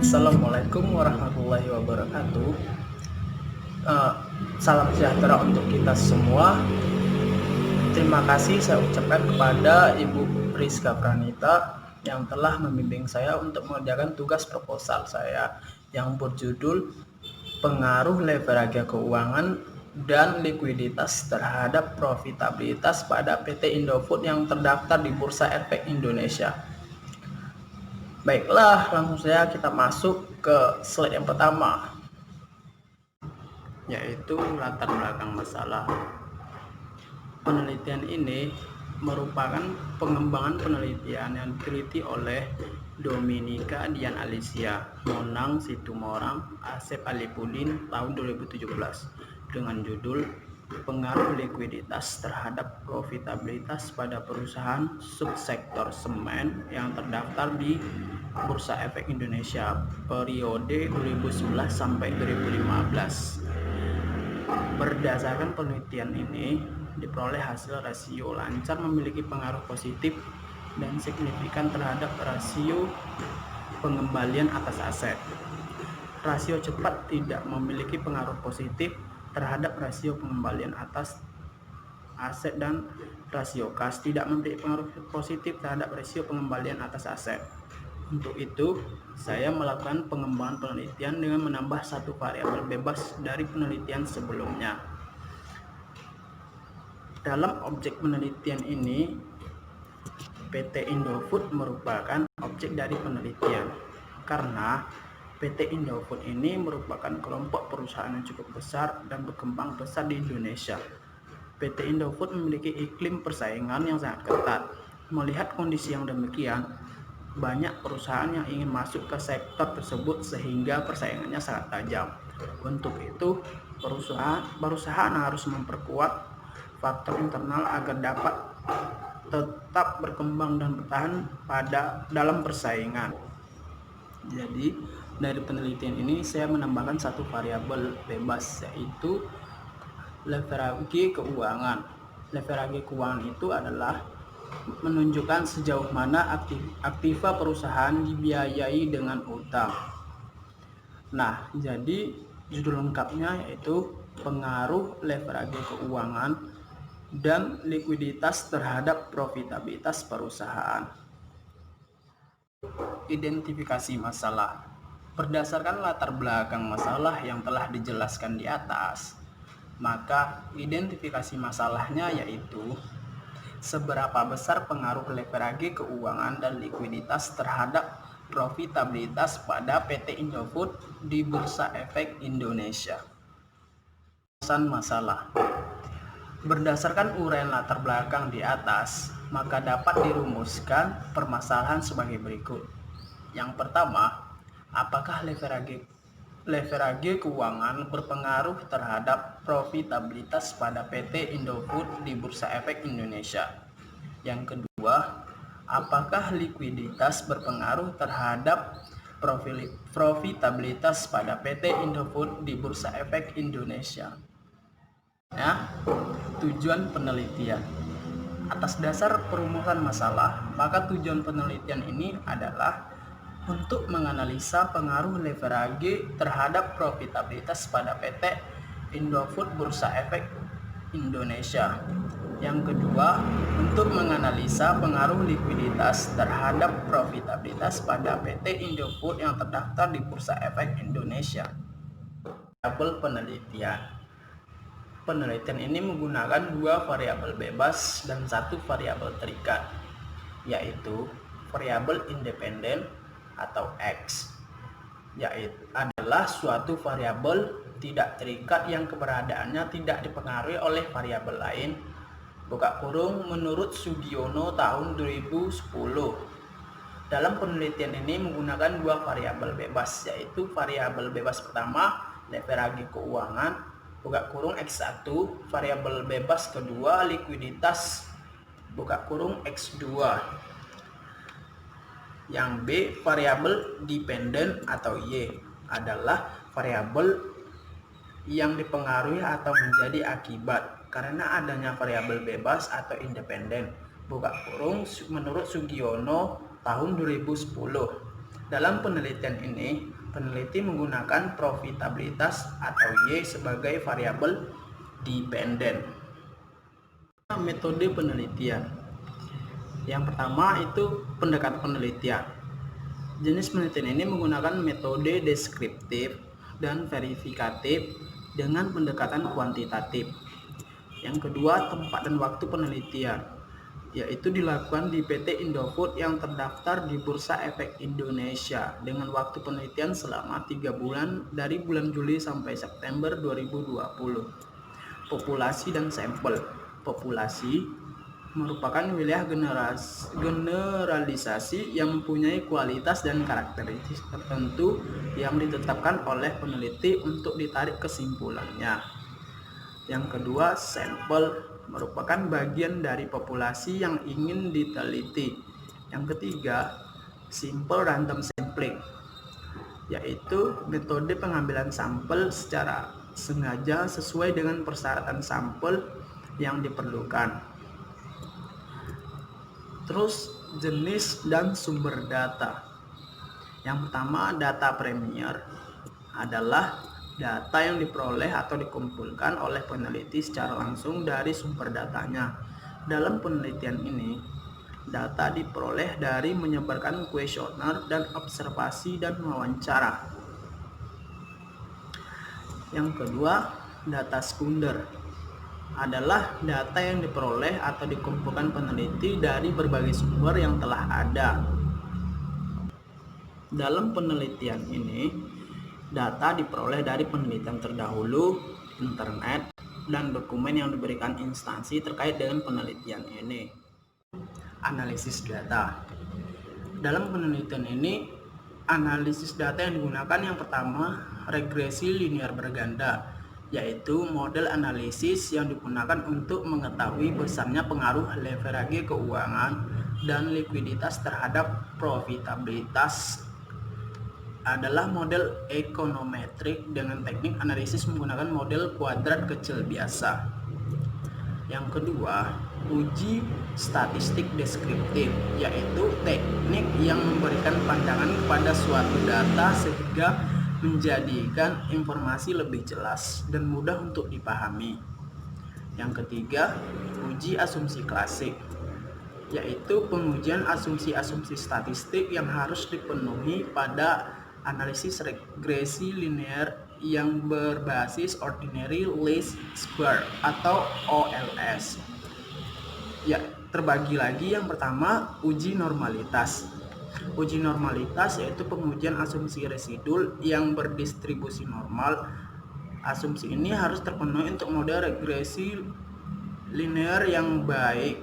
Assalamualaikum warahmatullahi wabarakatuh. Eh, Salam sejahtera untuk kita semua. Terima kasih saya ucapkan kepada Ibu Priska Pranita yang telah membimbing saya untuk mengerjakan tugas proposal saya yang berjudul pengaruh leverage keuangan dan likuiditas terhadap profitabilitas pada PT Indofood yang terdaftar di Bursa Efek Indonesia. Baiklah, langsung saja kita masuk ke slide yang pertama, yaitu latar belakang masalah. Penelitian ini merupakan pengembangan penelitian yang diteliti oleh Dominika Dian Alicia, Monang Situmorang, Asep Alipudin tahun 2017 dengan judul pengaruh likuiditas terhadap profitabilitas pada perusahaan subsektor semen yang terdaftar di Bursa Efek Indonesia periode 2011 sampai 2015. Berdasarkan penelitian ini, diperoleh hasil rasio lancar memiliki pengaruh positif dan signifikan terhadap rasio pengembalian atas aset. Rasio cepat tidak memiliki pengaruh positif terhadap rasio pengembalian atas aset, dan rasio kas tidak memiliki pengaruh positif terhadap rasio pengembalian atas aset. Untuk itu, saya melakukan pengembangan penelitian dengan menambah satu variabel bebas dari penelitian sebelumnya. Dalam objek penelitian ini, PT Indofood merupakan objek dari penelitian karena PT Indofood ini merupakan kelompok perusahaan yang cukup besar dan berkembang besar di Indonesia. PT Indofood memiliki iklim persaingan yang sangat ketat. Melihat kondisi yang demikian, banyak perusahaan yang ingin masuk ke sektor tersebut sehingga persaingannya sangat tajam. Untuk itu, perusahaan harus memperkuat faktor internal agar dapat tetap berkembang dan bertahan dalam persaingan. Jadi, dari penelitian ini saya menambahkan satu variabel bebas, yaitu leverage keuangan. Leverage keuangan itu adalah menunjukkan sejauh mana aktiva perusahaan dibiayai dengan utang. Nah, jadi judul lengkapnya yaitu pengaruh leverage keuangan dan likuiditas terhadap profitabilitas perusahaan. Identifikasi masalah. Berdasarkan latar belakang masalah yang telah dijelaskan di atas, maka identifikasi masalahnya yaitu seberapa besar pengaruh leverage keuangan dan likuiditas terhadap profitabilitas pada PT Indofood di Bursa Efek Indonesia. Pesan masalah. Berdasarkan uraian latar belakang di atas, maka dapat dirumuskan permasalahan sebagai berikut. Yang pertama, apakah leverage keuangan berpengaruh terhadap profitabilitas pada PT Indofood di Bursa Efek Indonesia? Yang kedua, apakah likuiditas berpengaruh terhadap profitabilitas pada PT Indofood di Bursa Efek Indonesia? Tujuan penelitian. Atas dasar perumusan masalah, maka tujuan penelitian ini adalah untuk menganalisa pengaruh leverage terhadap profitabilitas pada PT Indofood Bursa Efek Indonesia. Yang kedua, untuk menganalisa pengaruh likuiditas terhadap profitabilitas pada PT Indofood yang terdaftar di Bursa Efek Indonesia. Variabel penelitian. Penelitian ini menggunakan dua variabel bebas dan satu variabel terikat, yaitu variabel independen atau X, yaitu adalah suatu variabel tidak terikat yang keberadaannya tidak dipengaruhi oleh variabel lain. Buka kurung menurut Sugiono tahun 2010. Dalam penelitian ini menggunakan dua variabel bebas, yaitu variabel bebas pertama leverage keuangan, buka kurung X1, variabel bebas kedua likuiditas, buka kurung X2. Yang B, variabel dependen atau Y, adalah variabel yang dipengaruhi atau menjadi akibat karena adanya variabel bebas atau independen. Buka kurung menurut Sugiono tahun 2010. Dalam penelitian ini Peneliti menggunakan profitabilitas atau Y sebagai variabel dependen. Metode penelitian. Yang pertama itu pendekatan penelitian. Jenis penelitian ini menggunakan metode deskriptif dan verifikatif dengan pendekatan kuantitatif. Yang kedua, tempat dan waktu penelitian, yaitu dilakukan di PT Indofood yang terdaftar di Bursa Efek Indonesia dengan waktu penelitian selama 3 bulan dari bulan Juli sampai September 2020. Populasi dan sampel. Populasi merupakan wilayah generalisasi yang mempunyai kualitas dan karakteristik tertentu yang ditetapkan oleh peneliti untuk ditarik kesimpulannya. Yang kedua, sampel merupakan bagian dari populasi yang ingin diteliti. Yang ketiga, simple random sampling, yaitu metode pengambilan sampel secara sengaja sesuai dengan persyaratan sampel yang diperlukan. Terus, jenis dan sumber data. Yang pertama, data premier adalah data yang diperoleh atau dikumpulkan oleh peneliti secara langsung dari sumber datanya. Dalam penelitian ini, data diperoleh dari menyebarkan kuesioner dan observasi dan wawancara. Yang kedua, data sekunder adalah data yang diperoleh atau dikumpulkan peneliti dari berbagai sumber yang telah ada. Dalam penelitian ini, data diperoleh dari penelitian terdahulu, internet, dan dokumen yang diberikan instansi terkait dengan penelitian ini. Analisis data. Dalam penelitian ini, analisis data yang digunakan yang pertama, regresi linear berganda, yaitu model analisis yang digunakan untuk mengetahui besarnya pengaruh leverage keuangan dan likuiditas terhadap profitabilitas. Adalah model ekonometrik dengan teknik analisis menggunakan model kuadrat kecil biasa. Yang kedua, uji statistik deskriptif, yaitu teknik yang memberikan pandangan kepada suatu data sehingga menjadikan informasi lebih jelas dan mudah untuk dipahami. Yang ketiga, uji asumsi klasik, yaitu pengujian asumsi-asumsi statistik yang harus dipenuhi pada analisis regresi linear yang berbasis ordinary least square atau OLS. Ya, terbagi lagi. Yang pertama, uji normalitas. Uji normalitas yaitu pengujian asumsi residu yang berdistribusi normal. Asumsi ini harus terpenuhi untuk model regresi linear yang baik.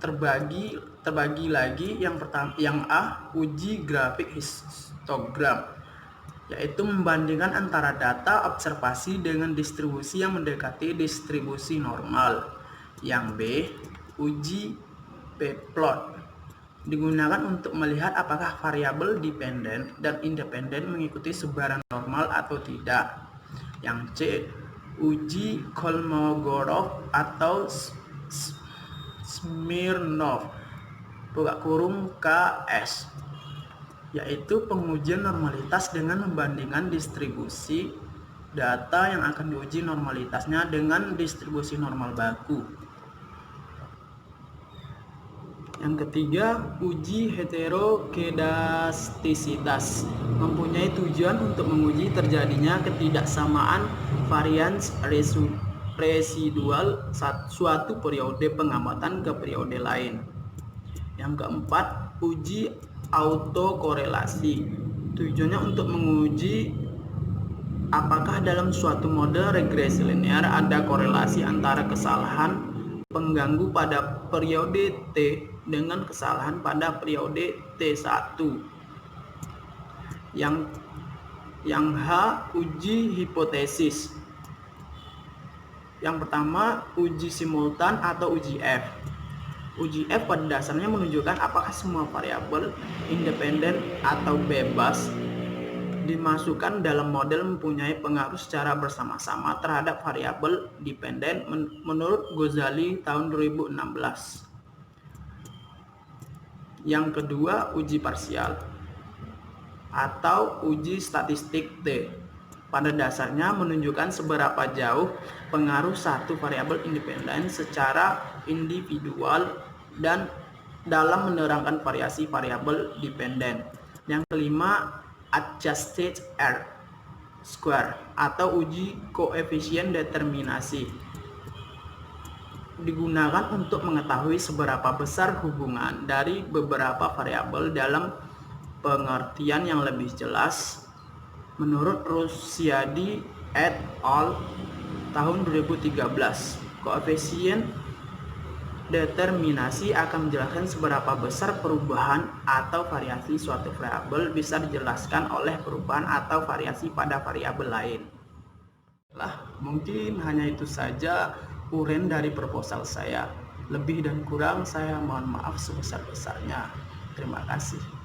Terbagi lagi. Yang pertama, yang A, uji grafik histogram, yaitu membandingkan antara data observasi dengan distribusi yang mendekati distribusi normal. Yang B, uji p-plot, digunakan untuk melihat apakah variabel dependen dan independen mengikuti sebaran normal atau tidak. Yang C, uji Kolmogorov atau Smirnov (KS), yaitu pengujian normalitas dengan membandingkan distribusi data yang akan diuji normalitasnya dengan distribusi normal baku. Yang ketiga, uji heterokedastisitas, mempunyai tujuan untuk menguji terjadinya ketidaksamaan varians residual suatu periode pengamatan ke periode lain. Yang keempat, uji autokorelasi, tujuannya untuk menguji apakah dalam suatu model regresi linear ada korelasi antara kesalahan pengganggu pada periode T dengan kesalahan pada periode T1. Yang H, uji hipotesis. Yang pertama, uji simultan atau uji F. Uji F pada dasarnya menunjukkan apakah semua variabel independen atau bebas dimasukkan dalam model mempunyai pengaruh secara bersama-sama terhadap variabel dependen menurut Ghazali tahun 2016. Yang kedua, uji parsial. atau uji statistik T. Pada dasarnya menunjukkan seberapa jauh pengaruh satu variabel independen secara individual dan dalam menerangkan variasi variabel dependen. Yang kelima, adjusted R-square atau uji koefisien determinasi. Digunakan untuk mengetahui seberapa besar hubungan dari beberapa variabel dalam pengertian yang lebih jelas. Menurut Rusyadi et al. Tahun 2013, koefisien determinasi akan menjelaskan seberapa besar perubahan atau variasi suatu variabel bisa dijelaskan oleh perubahan atau variasi pada variabel lain. Mungkin hanya itu saja uraian dari proposal saya. Lebih dan kurang saya mohon maaf sebesar-besarnya. Terima kasih.